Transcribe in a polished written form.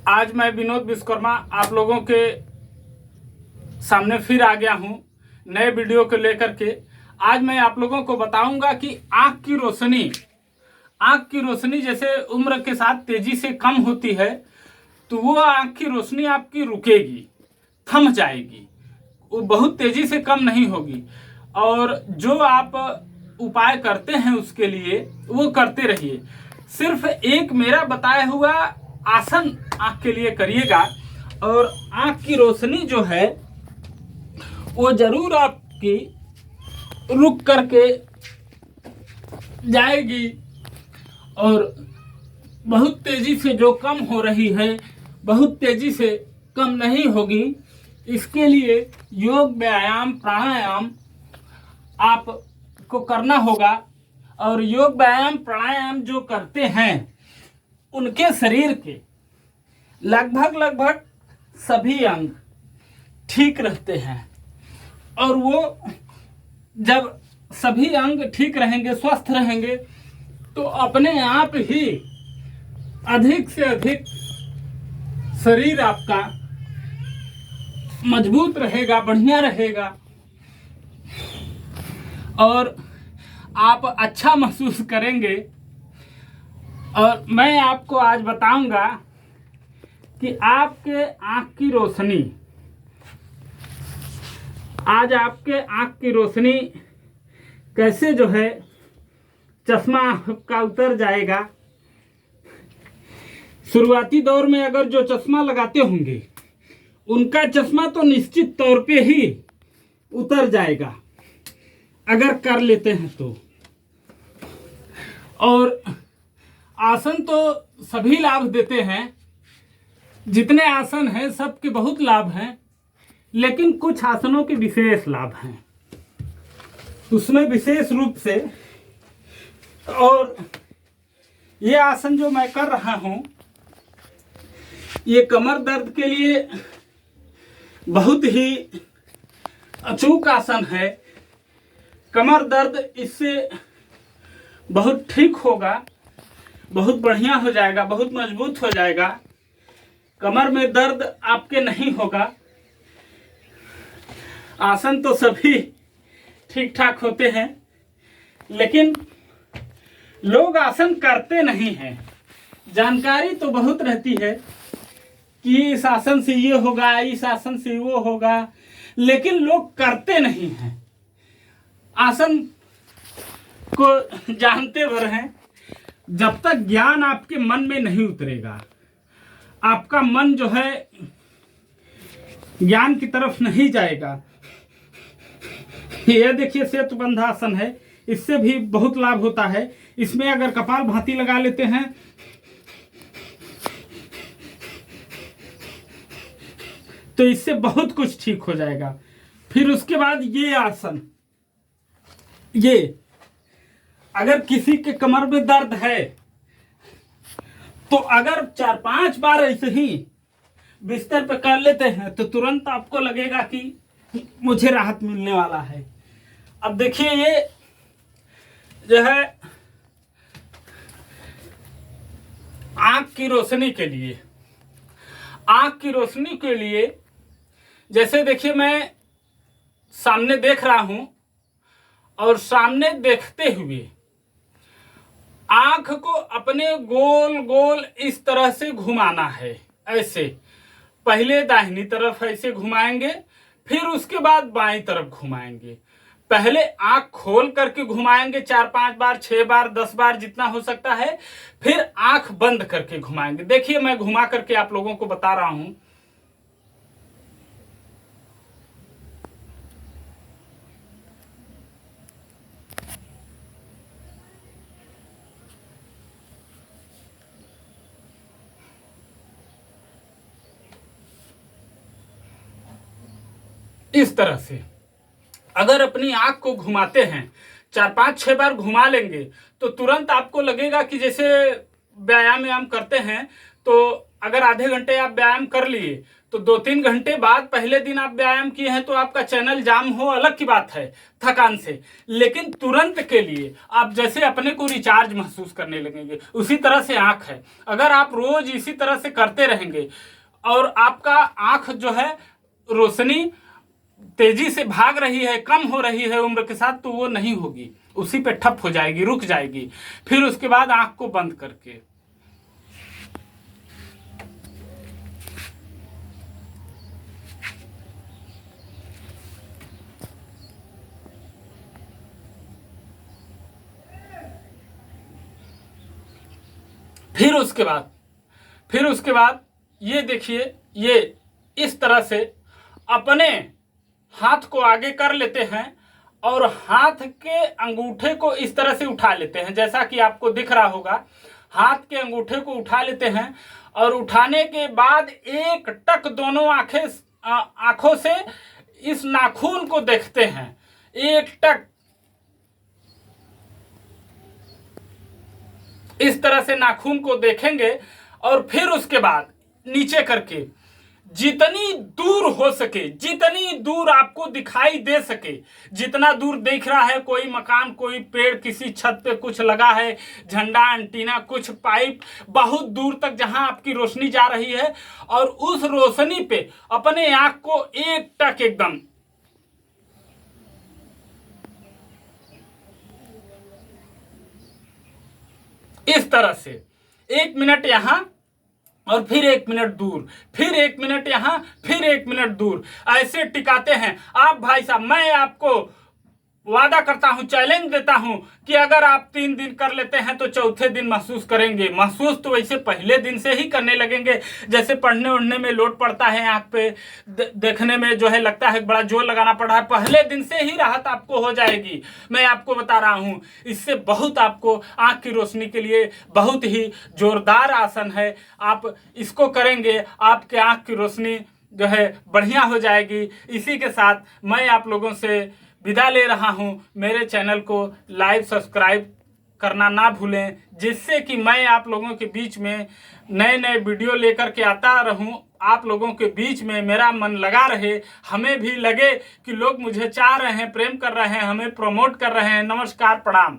आज मैं विनोद विश्वकर्मा आप लोगों के सामने फिर आ गया हूं नए वीडियो को लेकर के। आज मैं आप लोगों को बताऊंगा कि आँख की रोशनी जैसे उम्र के साथ तेजी से कम होती है तो वो आँख की रोशनी आपकी रुकेगी, थम जाएगी, वो बहुत तेजी से कम नहीं होगी। और जो आप उपाय करते हैं उसके लिए वो करते रहिए। सिर्फ एक मेरा बताया हुआ आसन आँख के लिए करिएगा और आँख की रोशनी जो है वो जरूर आपकी रुक करके जाएगी और बहुत तेजी से जो कम हो रही है बहुत तेजी से कम नहीं होगी। इसके लिए योग, व्यायाम, प्राणायाम आपको करना होगा। और योग, व्यायाम, प्राणायाम जो करते हैं उनके शरीर के लगभग सभी अंग ठीक रहते हैं। और वो जब सभी अंग ठीक रहेंगे, स्वस्थ रहेंगे, तो अपने आप ही अधिक से अधिक शरीर आपका मजबूत रहेगा, बढ़िया रहेगा और आप अच्छा महसूस करेंगे। और मैं आपको आज बताऊंगा कि आपके आँख की रोशनी, आज आपके आँख की रोशनी कैसे जो है चश्मा का उतर जाएगा। शुरुआती दौर में अगर जो चश्मा लगाते होंगे उनका चश्मा तो निश्चित तौर पे ही उतर जाएगा अगर कर लेते हैं तो। और आसन तो सभी लाभ देते हैं, जितने आसन हैं सबके बहुत लाभ हैं, लेकिन कुछ आसनों के विशेष लाभ हैं उसमें विशेष रूप से। और ये आसन जो मैं कर रहा हूं ये कमर दर्द के लिए बहुत ही अचूक आसन है। कमर दर्द इससे बहुत ठीक होगा, बहुत बढ़िया हो जाएगा, बहुत मजबूत हो जाएगा। कमर में दर्द आपके नहीं होगा। आसन तो सभी ठीक ठाक होते हैं लेकिन लोग आसन करते नहीं हैं। जानकारी तो बहुत रहती है कि इस आसन से ये होगा, इस आसन से वो होगा, लेकिन लोग करते नहीं हैं। आसन को जानते भर हैं। जब तक ज्ञान आपके मन में नहीं उतरेगा, आपका मन जो है ज्ञान की तरफ नहीं जाएगा। ये देखिए सेतुबंधासन है, इससे भी बहुत लाभ होता है। इसमें अगर कपाल भाती लगा लेते हैं तो इससे बहुत कुछ ठीक हो जाएगा। फिर उसके बाद ये आसन, ये अगर किसी के कमर में दर्द है तो अगर 4-5 बार ऐसे ही बिस्तर पे कर लेते हैं तो तुरंत आपको लगेगा कि मुझे राहत मिलने वाला है। अब देखिए ये जो है आँख की रोशनी के लिए, आँख की रोशनी के लिए जैसे देखिए मैं सामने देख रहा हूं और सामने देखते हुए आँख को अपने गोल गोल इस तरह से घुमाना है। ऐसे पहले दाहिनी तरफ ऐसे घुमाएंगे, फिर उसके बाद बाईं तरफ घुमाएंगे। पहले आँख खोल करके घुमाएंगे 4-5 बार, 6 बार, 10 बार जितना हो सकता है, फिर आँख बंद करके घुमाएंगे। देखिए मैं घुमा करके आप लोगों को बता रहा हूं। इस तरह से अगर अपनी आंख को घुमाते हैं, 4-5-6 बार घुमा लेंगे तो तुरंत आपको लगेगा कि जैसे व्यायाम करते हैं तो अगर आधे घंटे आप व्यायाम कर लिए तो 2-3 घंटे बाद पहले दिन आप व्यायाम किए हैं तो आपका चैनल जाम हो अलग की बात है थकान से, लेकिन तुरंत के लिए आप जैसे अपने को रिचार्ज महसूस करने लगेंगे। उसी तरह से आंख है, अगर आप रोज इसी तरह से करते रहेंगे और आपका आंख जो है रोशनी तेजी से भाग रही है, कम हो रही है उम्र के साथ, तो वो नहीं होगी, उसी पे ठप हो जाएगी, रुक जाएगी। फिर उसके बाद आंख को बंद करके फिर उसके बाद ये देखिए, ये इस तरह से अपने हाथ को आगे कर लेते हैं और हाथ के अंगूठे को इस तरह से उठा लेते हैं, जैसा कि आपको दिख रहा होगा। हाथ के अंगूठे को उठा लेते हैं और उठाने के बाद एक टक दोनों आंखों से इस नाखून को देखते हैं, एक टक इस तरह से नाखून को देखेंगे और फिर उसके बाद नीचे करके जितनी दूर हो सके, जितनी दूर आपको दिखाई दे सके, जितना दूर दिख रहा है, कोई मकान, कोई पेड़, किसी छत पे कुछ लगा है, झंडा, एंटीना, कुछ पाइप, बहुत दूर तक जहां आपकी रोशनी जा रही है, और उस रोशनी पे अपने आंख को एक टक एकदम इस तरह से 1 मिनट यहां और फिर 1 मिनट दूर, फिर 1 मिनट यहां, फिर 1 मिनट दूर, ऐसे टिकाते हैं आप। भाई साहब, मैं आपको वादा करता हूं, चैलेंज देता हूं कि अगर आप 3 दिन कर लेते हैं तो चौथे दिन महसूस करेंगे। महसूस तो वैसे पहले दिन से ही करने लगेंगे, जैसे पढ़ने उड़ने में लोड पड़ता है, आंख पे देखने में जो है लगता है बड़ा जोर लगाना पड़ रहा है, पहले दिन से ही राहत आपको हो जाएगी। मैं आपको बता रहा हूं, इससे बहुत आपको आंख की रोशनी के लिए बहुत ही जोरदार आसन है। आप इसको करेंगे, आपके आंख की रोशनी जो है बढ़िया हो जाएगी। इसी के साथ मैं आप लोगों से विदा ले रहा हूं। मेरे चैनल को लाइक, सब्सक्राइब करना ना भूलें, जिससे कि मैं आप लोगों के बीच में नए नए वीडियो लेकर के आता रहूं, आप लोगों के बीच में मेरा मन लगा रहे, हमें भी लगे कि लोग मुझे चाह रहे हैं, प्रेम कर रहे हैं, हमें प्रमोट कर रहे हैं। नमस्कार, प्रणाम।